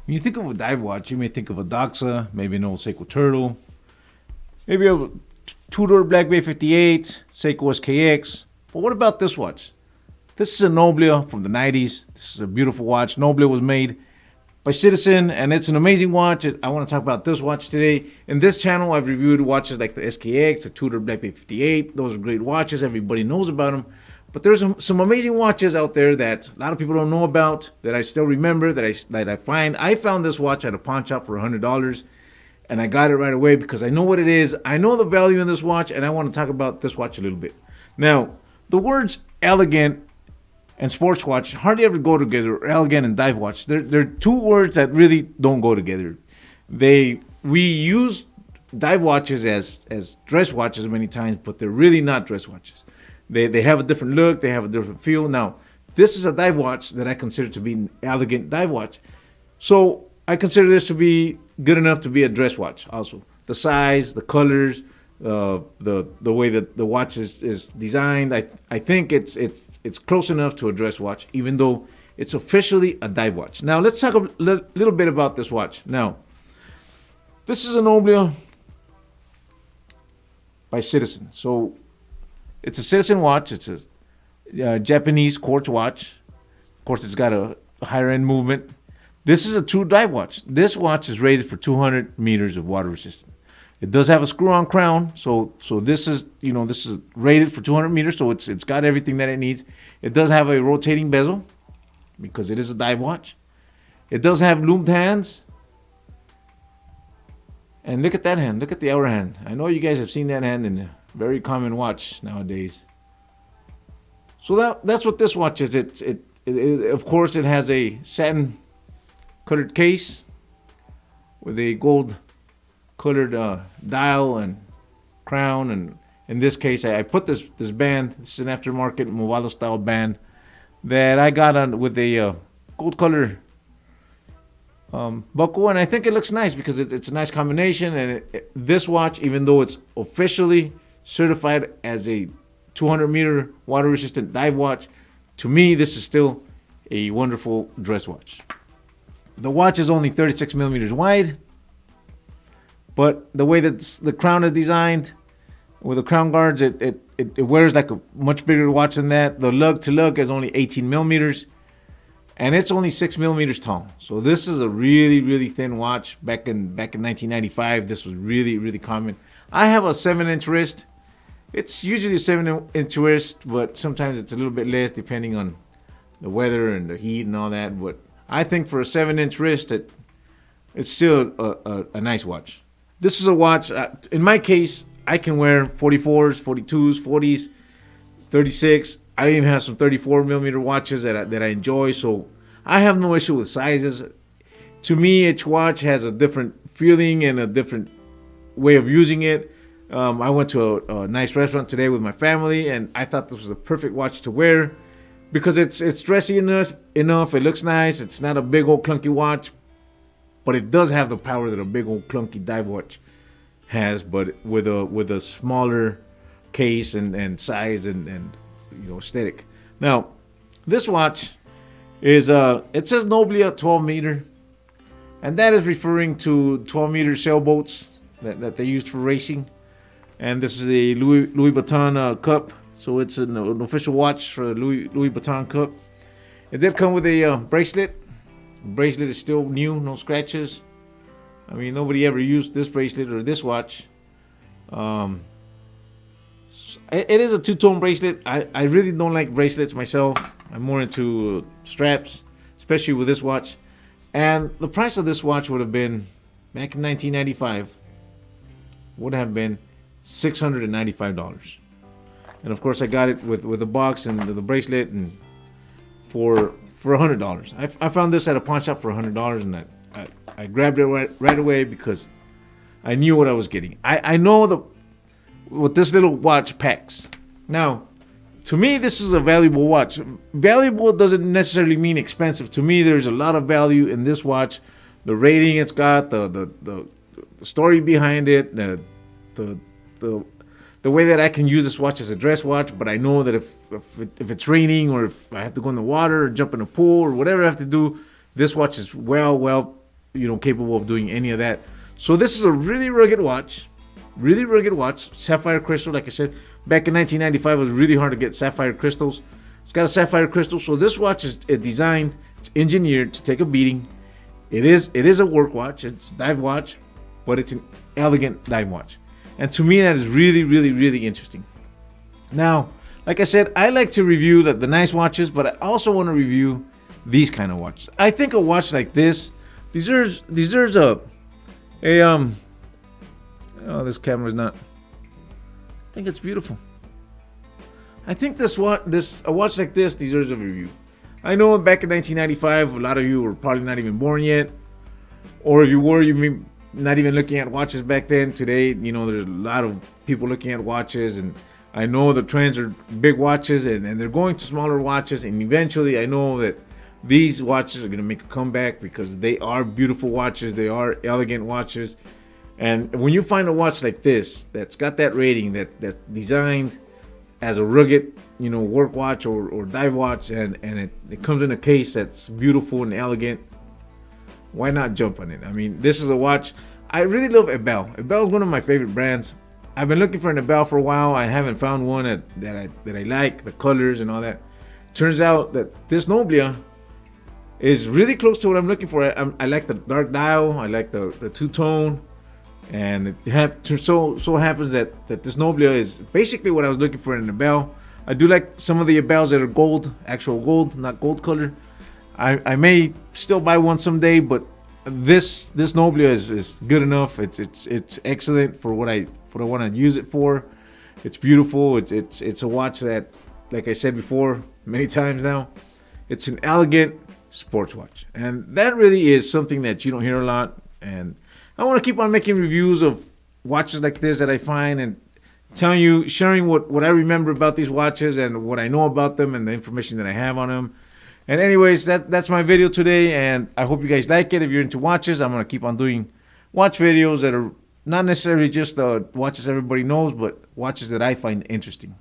When you think of a dive watch, you may think of a Doxa, maybe an old Seiko Turtle, maybe a two-door Black Bay 58, Seiko SKX. But what about this watch? This is a Noblia from the 90s. This is a beautiful watch. Noblia was made by Citizen, and it's an amazing watch. I want to talk about this watch today. In this channel, I've reviewed watches like the SKX, the Tudor Black Bay 58. Those are great watches. Everybody knows about them. But there's some amazing watches out there that a lot of people don't know about, that I still remember, that I find. I found this watch at a pawn shop for $100, and I got it right away because I know what it is. I know the value in this watch, and I want to talk about this watch a little bit. Now, the words elegant and sports watch hardly ever go together. Elegant and dive watch. They're two words that really don't go together. We use dive watches as dress watches many times, but they're really not dress watches. They have a different look. They have a different feel. Now, this is a dive watch that I consider to be an elegant dive watch. So I consider this to be good enough to be a dress watch. Also, the size, the colors, the way that the watch is designed. I think it's close enough to a dress watch, even though it's officially a dive watch. Now, let's talk a little bit about this watch. Now, this is an Noblia by Citizen. So it's a Citizen watch. It's a Japanese quartz watch. Of course, it's got a higher end movement. This is a true dive watch. This watch is rated for 200 meters of water resistance. It does have a screw-on crown, so this is rated for 200 meters, so it's got everything that it needs. It does have a rotating bezel because it is a dive watch. It does have loomed hands. And look at that hand. Look at the hour hand. I know you guys have seen that hand in a very common watch nowadays. So that's what this watch is. It of course it has a satin colored case with a gold colored dial and crown, and in this case I put this band. This is an aftermarket Movado style band that I got on with a gold color buckle, and I think it looks nice because it's a nice combination. And this watch, even though it's officially certified as a 200 meter water resistant dive watch, to me this is still a wonderful dress watch. The watch is only 36 millimeters wide, but the way that the crown is designed with the crown guards, it wears like a much bigger watch than that. The lug to lug is only 18 millimeters, and it's only 6 millimeters tall. So this is a really, really thin watch. Back in 1995, this was really, really common. I have a 7-inch wrist. It's usually a 7-inch wrist, but sometimes it's a little bit less depending on the weather and the heat and all that. But I think for a 7-inch wrist, it's still a nice watch. This is a watch, in my case, I can wear 44s, 42s, 40s, 36. I even have some 34 millimeter watches that I enjoy, so I have no issue with sizes. To me, each watch has a different feeling and a different way of using it. I went to a nice restaurant today with my family, and I thought this was a perfect watch to wear because it's dressy enough. It looks nice. It's not a big old clunky watch, but it does have the power that a big old clunky dive watch has, but with a smaller case and size and aesthetic. Now, this watch is it says Noblia 12 meter, and that is referring to 12 meter sailboats that they used for racing. And this is the Louis Vuitton cup, so it's an official watch for Louis Vuitton cup. It did come with a bracelet. The bracelet is still new, no scratches. I mean, nobody ever used this bracelet or this watch. It is a two-tone bracelet. I really don't like bracelets myself. I'm more into straps, especially with this watch. And the price of this watch would have been, back in 1995, would have been $695. And of course, I got it with the box and the bracelet and for $100. I found this at a pawn shop for $100, and I grabbed it right away because I knew what I was getting. I know what this little watch packs. Now, to me, this is a valuable watch. Valuable doesn't necessarily mean expensive. To me, there's a lot of value in this watch. The rating it's got, the story behind it, the way that I can use this watch as a dress watch. But I know that if it's raining, or if I have to go in the water or jump in a pool or whatever I have to do, this watch is well capable of doing any of that. So this is a really rugged watch, sapphire crystal. Like I said, back in 1995, it was really hard to get sapphire crystals. It's got a sapphire crystal. So this watch is designed, it's engineered to take a beating. It is a work watch. It's a dive watch, but it's an elegant dive watch. And to me, that is really, really, really interesting. Now, like I said, I like to review the nice watches, but I also want to review these kind of watches. I think a watch like this deserves oh, this camera's not. I think it's beautiful. I think a watch like this deserves a review. I know back in 1995, a lot of you were probably not even born yet, or if you were, you may not even looking at watches back then. Today, there's a lot of people looking at watches, and I know the trends are big watches, and they're going to smaller watches, and eventually I know that these watches are going to make a comeback because they are beautiful watches, they are elegant watches. And when you find a watch like this that's got that rating, that's designed as a rugged, work watch or dive watch, and it comes in a case that's beautiful and elegant, why not jump on it? I mean, this is a watch. I really love Ebel. Ebel is one of my favorite brands. I've been looking for an Ebel for a while. I haven't found one that I like, the colors and all that. Turns out that this Noblia is really close to what I'm looking for. I like the dark dial. I like the two-tone. And it so happens that this Noblia is basically what I was looking for in an Ebel. I do like some of the Ebels that are gold, actual gold, not gold color. I may still buy one someday, but this Noblia is good enough. It's excellent for what I want to use it for. It's beautiful. It's a watch that, like I said before many times now, it's an elegant sports watch, and that really is something that you don't hear a lot. And I want to keep on making reviews of watches like this that I find, and sharing what I remember about these watches and what I know about them and the information that I have on them. And anyways, that's my video today, and I hope you guys like it. If you're into watches, I'm going to keep on doing watch videos that are not necessarily just the watches everybody knows, but watches that I find interesting.